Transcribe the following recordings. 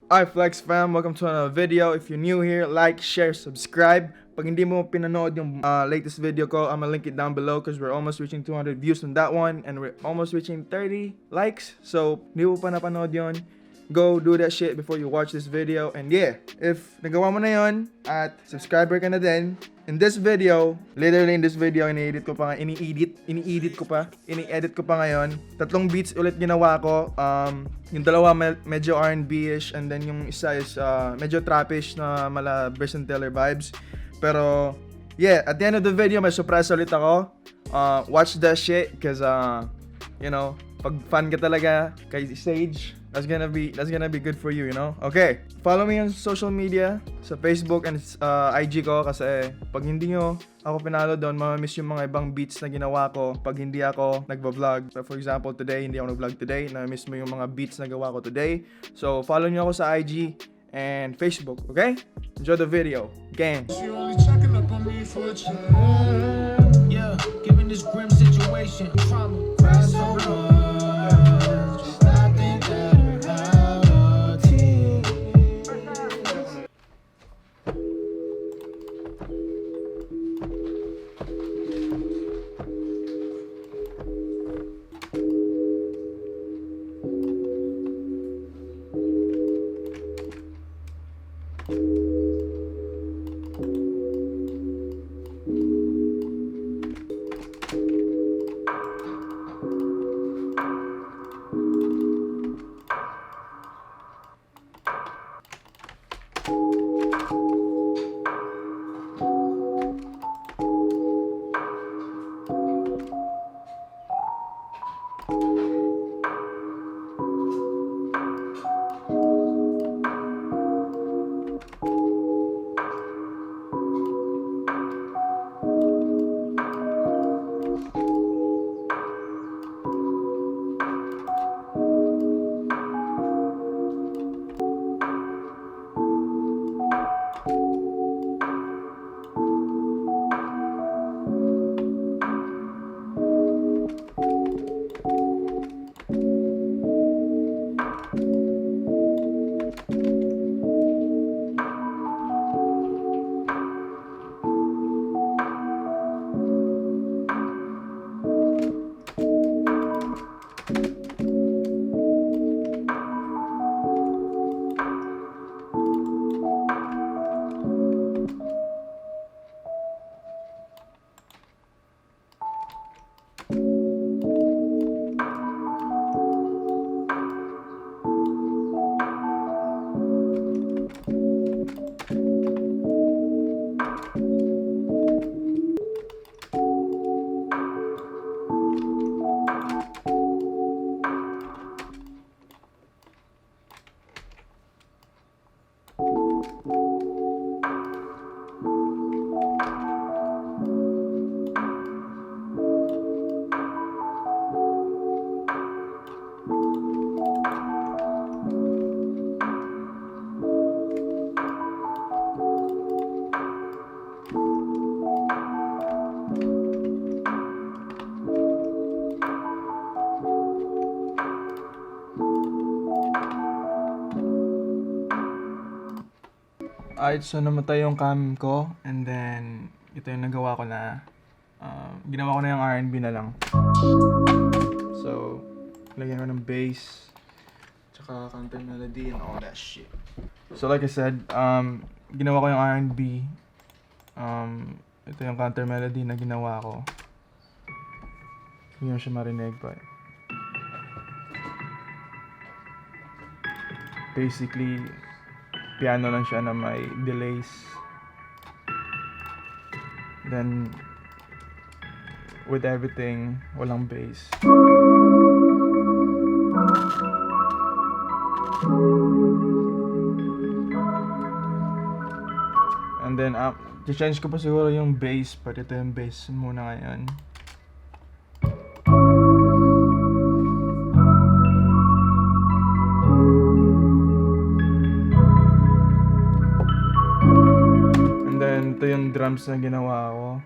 Alright Flex fam, welcome to another video. If you're new here, like, share, subscribe. Pag hindi mo pinanood yung latest video ko, I'm gonna link it down below because we're almost reaching 200 views on that one and we're almost reaching 30 likes. So, hindi mo pa napanood yon, go do that shit before you watch this video. And yeah, if nagawa mo na yon at subscriber ka na din, in this video, literally in this video, ini-edit ko pa ngayon. Tatlong beats ulit ginawa ko. Yung dalawa medyo R&B-ish and then yung isa is medyo trappish na mala Bryson Tiller vibes. Pero yeah, at the end of the video, may surprise ulit ako. Watch that shit because you know, pag fan ka talaga kay Sage, that's gonna be good for you, you know? Okay, follow me on social media, sa Facebook and IG ko kasi pag hindi nyo ako pinalo doon, mamamiss yung mga ibang beats na ginawa ko pag hindi ako nagva-vlog. So for example, today, hindi ako nag-vlog today, na-miss mo yung mga beats na gawa ko today. So follow nyo ako sa IG and Facebook, okay? Enjoy the video. Gang! She only checking up on me for a check. Yeah, given this grim situation, trauma, cries so much. I think that I'll take. Alright, so namatay yung cam ko and then ito yung nagawa ko na ginawa ko na yung R&B na lang. So, lagyan ko ng bass tsaka counter melody and all that shit. So like I said, ginawa ko yung R&B. Ito yung counter melody na ginawa ko. Hindi mo siya marinig pa. Basically, piano lang siya na may delays. Then, with everything, walang bass. And then, change ko pa siguro yung bass, but ito yung bass muna ngayon. Ito yung drums na ginawa ko.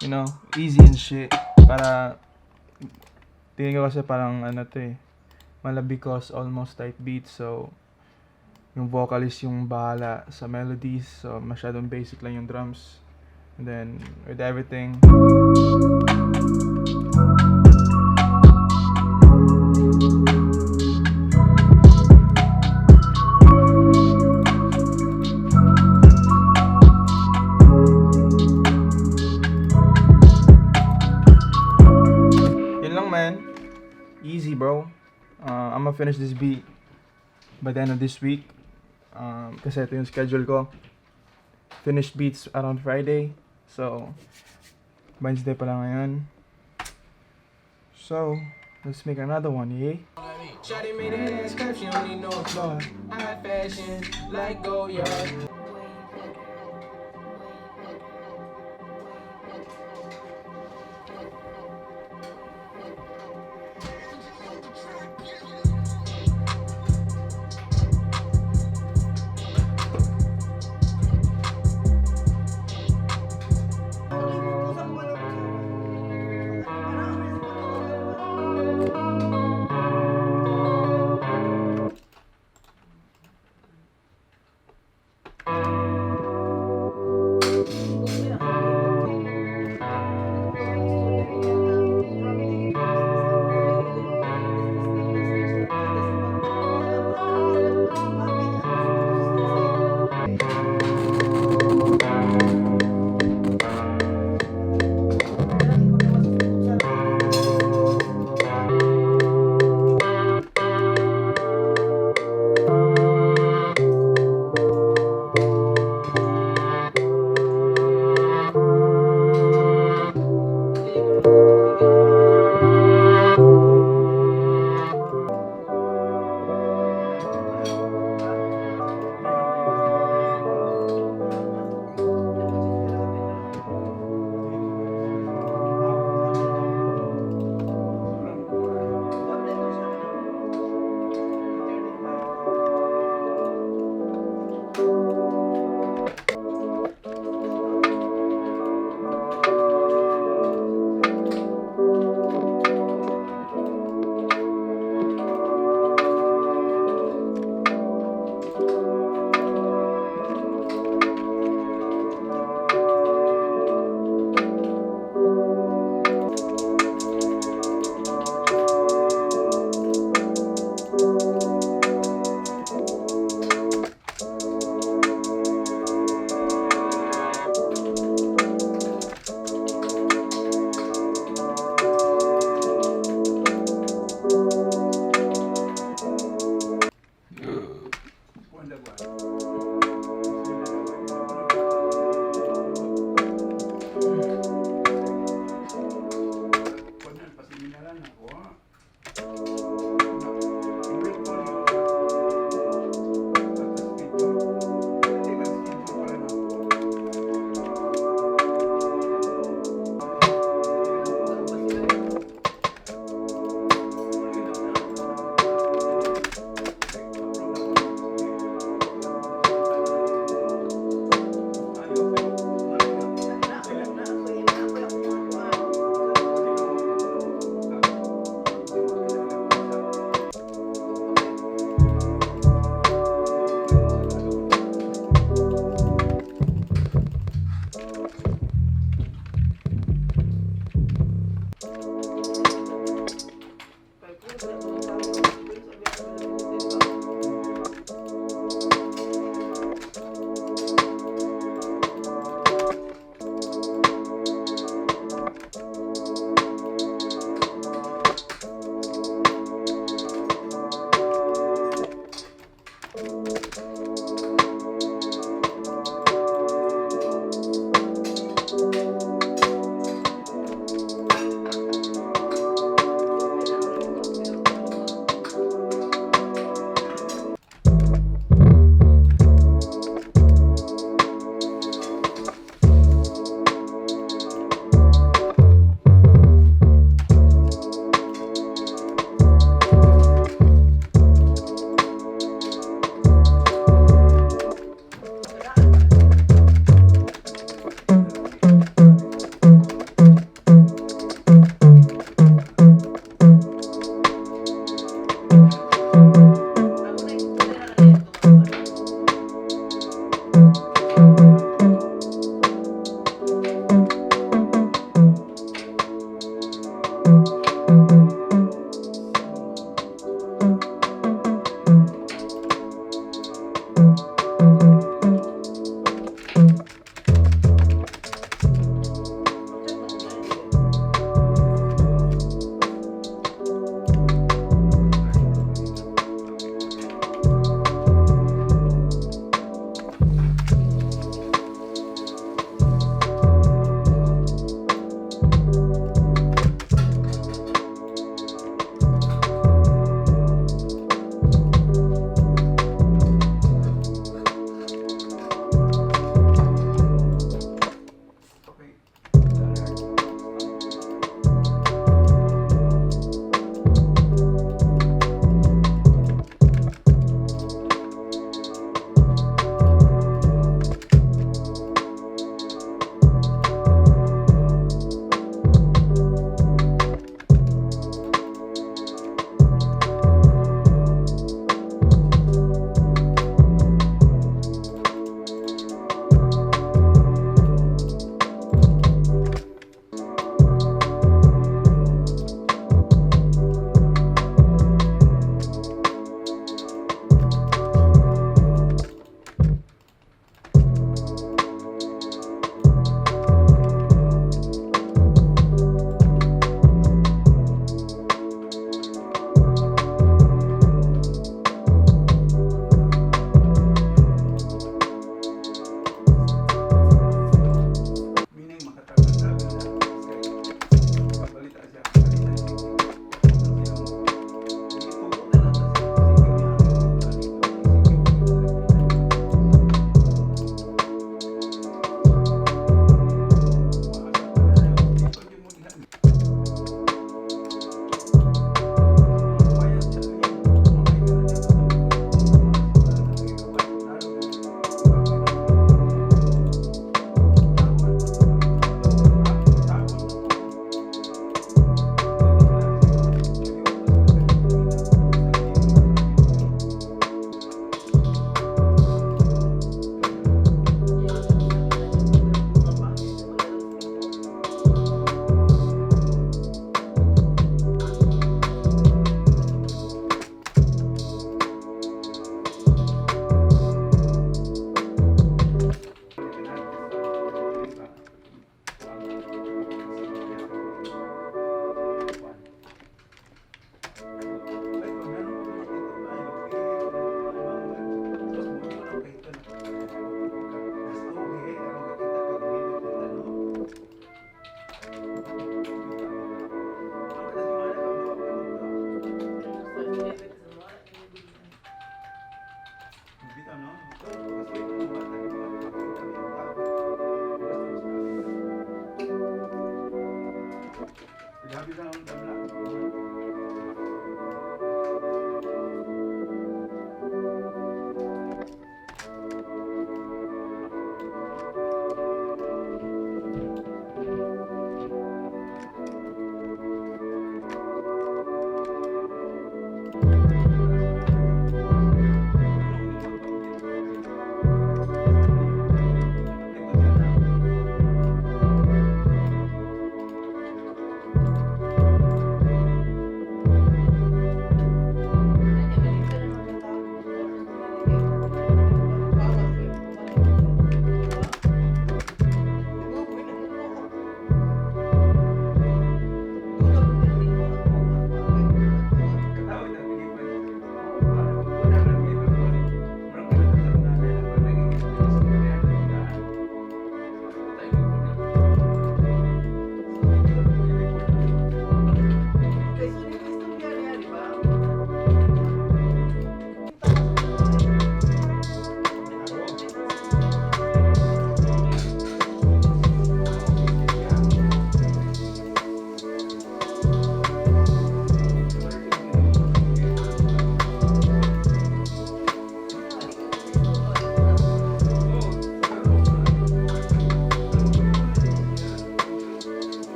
you know, easy and shit. Para, tingin ko kasi parang ano to eh, malabikos, almost type beat. So, yung vocalist yung bahala sa melodies. So, masyadong basic lang yung drums. And then, with everything, yun lang man. Easy bro. I'm gonna finish this beat by the end of this week. Kasi ito yung schedule ko. Finish beats around Friday. So, Wednesday pa lang ngayon. So, let's make another one, yeah? Shawty made that ass clap, she don't need no applause. High fashion, like Goyard.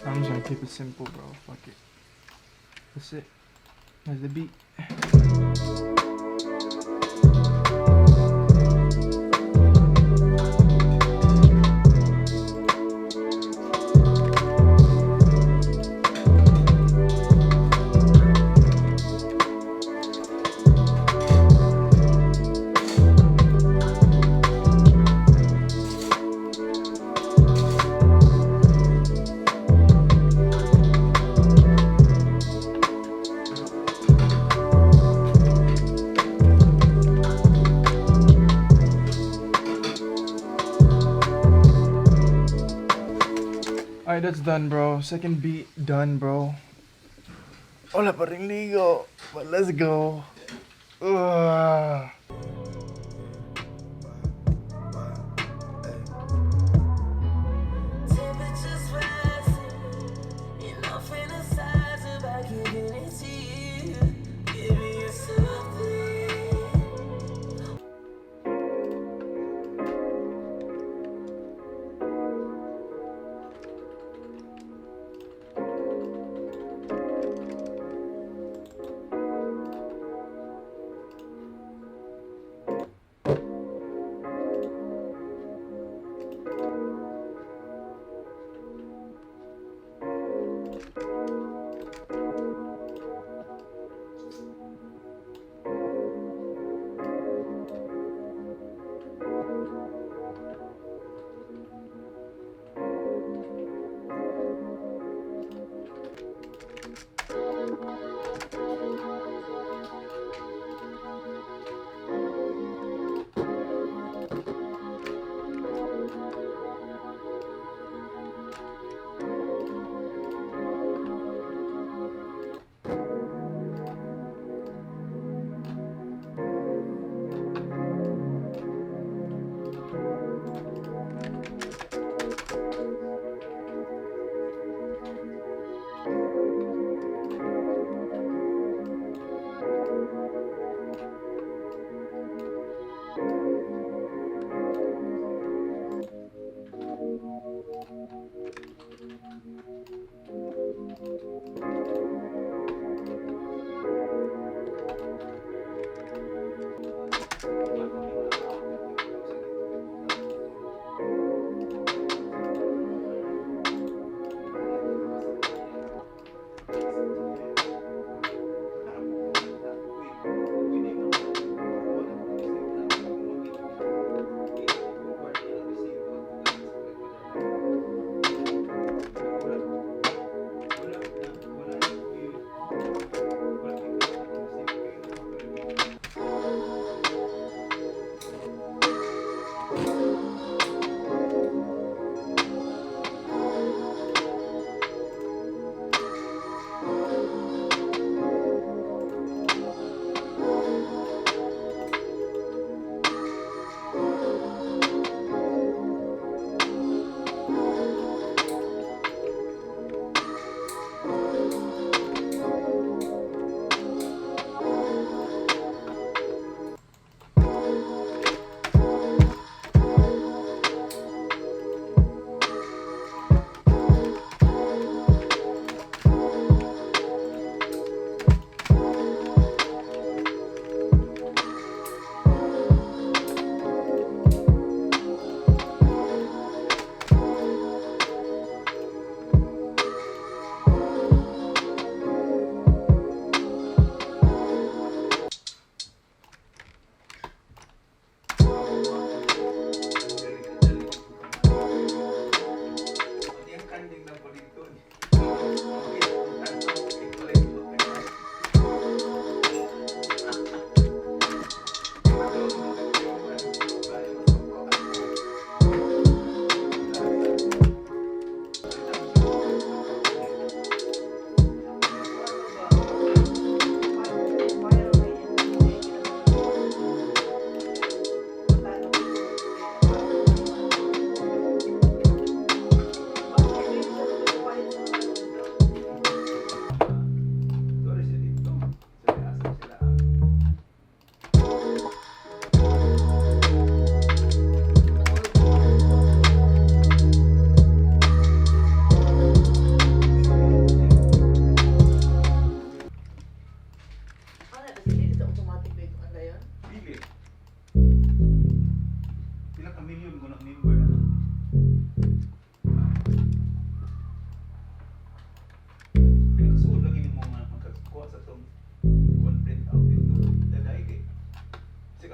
I'm just gonna keep it simple, bro. Fuck it. That's it. That's the beat. Alright, that's done, bro. Second beat done, bro. Wala pa rin ligo. But let's go. Ugh. Temperatures rising, and I'm fantasize about giving it to you, giving you something.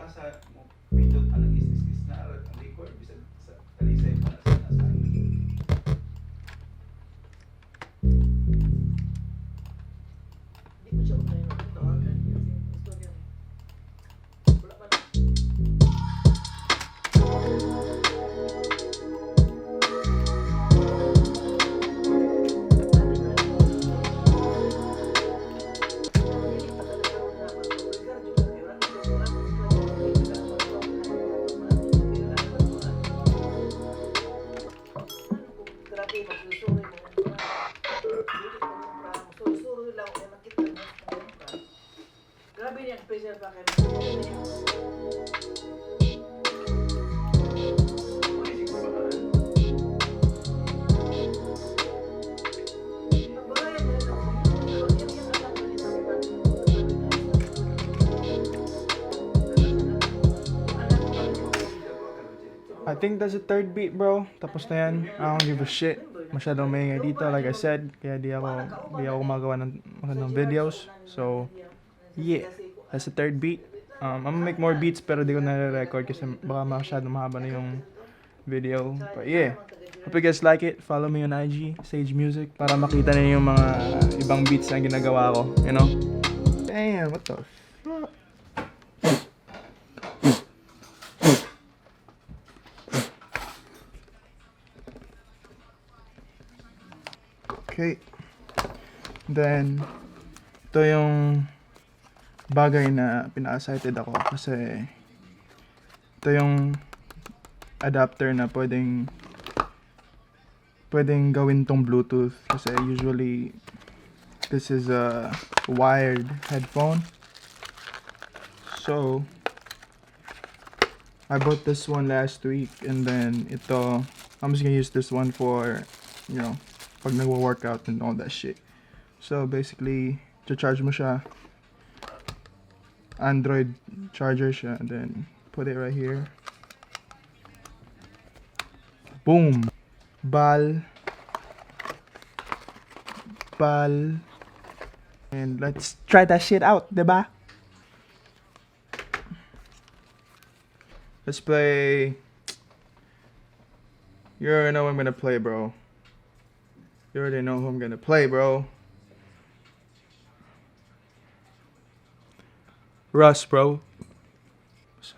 sa mo pindot ang is na ang record bisa sa kalisay para sa nasa. Hindi ko siya online na ito. Istorya. Wala pa na. Grabe niya, special pa kayo. I think that's the third beat, bro. Tapos na yan. I don't give a shit. Masyadong maingay dito, like I said. Kaya di ako gumagawa ng magandang videos. So, yeah. That's the third beat. I'm gonna make more beats pero di ko na-record kasi baka masyadong mahaba na yung video. But yeah. Hope you guys like it. Follow me on IG, Sage Music, para makita niyo yung mga ibang beats na ginagawa ko. You know? Damn, what the fuck? Okay. Then, ito yung bagay na pinaka-excited ako kasi ito yung adapter na pwedeng gawin tong Bluetooth kasi usually this is a wired headphone. So, I bought this one last week and then ito, I'm just gonna use this one for, you know, pag nagwo-workout and all that shit. So basically, charge mo siya. Android charger siya and then put it right here. Boom. Bal. And let's try that shit out, diba? Let's play. You already know what I'm gonna play, bro. You already know who I'm gonna play, bro. Russ, bro.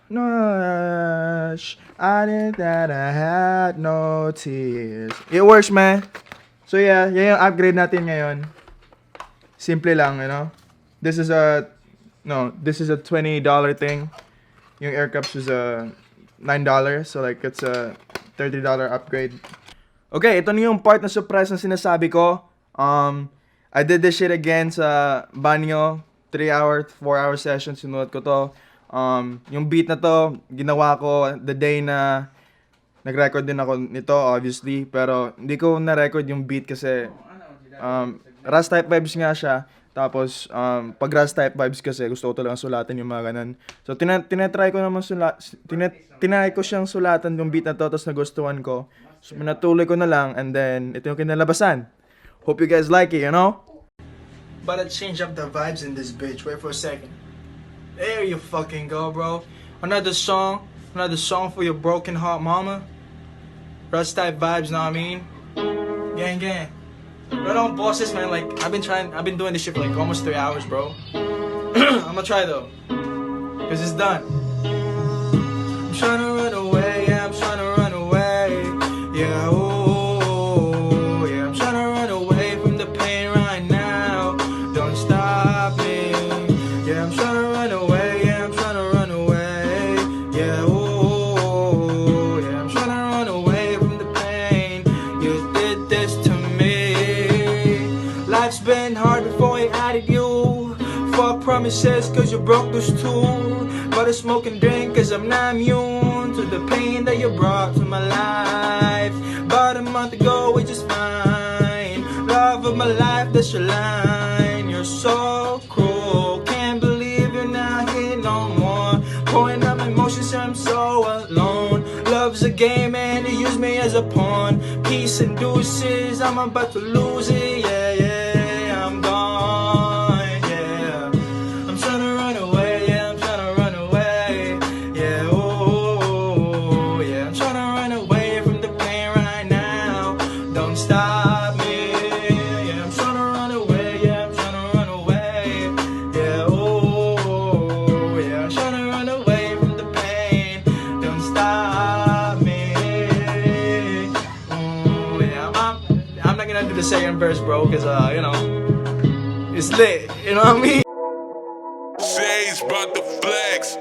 Nush, I did that, I had no tears. It works, man. So yeah, yan yung upgrade natin ngayon. Simple lang, you know. This is a $20 thing. Yung air cups was $9, so like it's a $30 upgrade. Okay, ito na yung part na surprise na sinasabi ko. I did this shit again sa banyo. 3-hour, 4-hour session, sinuot ko to. Yung beat na to, ginawa ko the day na nag-record din ako nito, obviously. Pero hindi ko na-record yung beat kasi Rust type vibes nga siya. Tapos, pag Rust type vibes kasi, gusto ko talagang sulatan yung mga ganun. So, tinatry ko siyang sulatan yung beat na to, tapos nagustuhan ko. So, minatuloy ko na lang, and then, ito yung kinalabasan. Hope you guys like it, you know? But I change up the vibes in this bitch. Wait for a second. There you fucking go, bro. Another song for your broken heart mama. Rust type vibes, know what I mean? Gang, gang. Right on, bosses, man. Like, I've been doing this shit for like almost 3 hours, bro. I'm gonna try though, cause it's done. I'm trying to run away, yeah, I'm trying to run away, yeah, oh, yeah, I'm trying to run away from the pain right now. Don't stop me, yeah, I'm trying to run away, yeah, I'm trying to run away, yeah, oh, yeah, I'm trying to run away from the pain. You did this to me. Life's been hard before I added you. Fuck promises cause you broke those too. But I smoke and drink cause I'm not immune to the pain that you brought to my life. About a month ago we just fine. Love of my life, that's your line. You're so cruel, can't believe you're not here no more. Pouring out my emotions, I'm so alone. Love's a game and you use me as a pawn. Peace and deuces, I'm about to lose it, yeah, yeah, I'm gone, yeah. I'm trying to run away, yeah, I'm trying to run away, verse, bro, because, you know, it's lit. You know what I mean? Shay's brought the flex.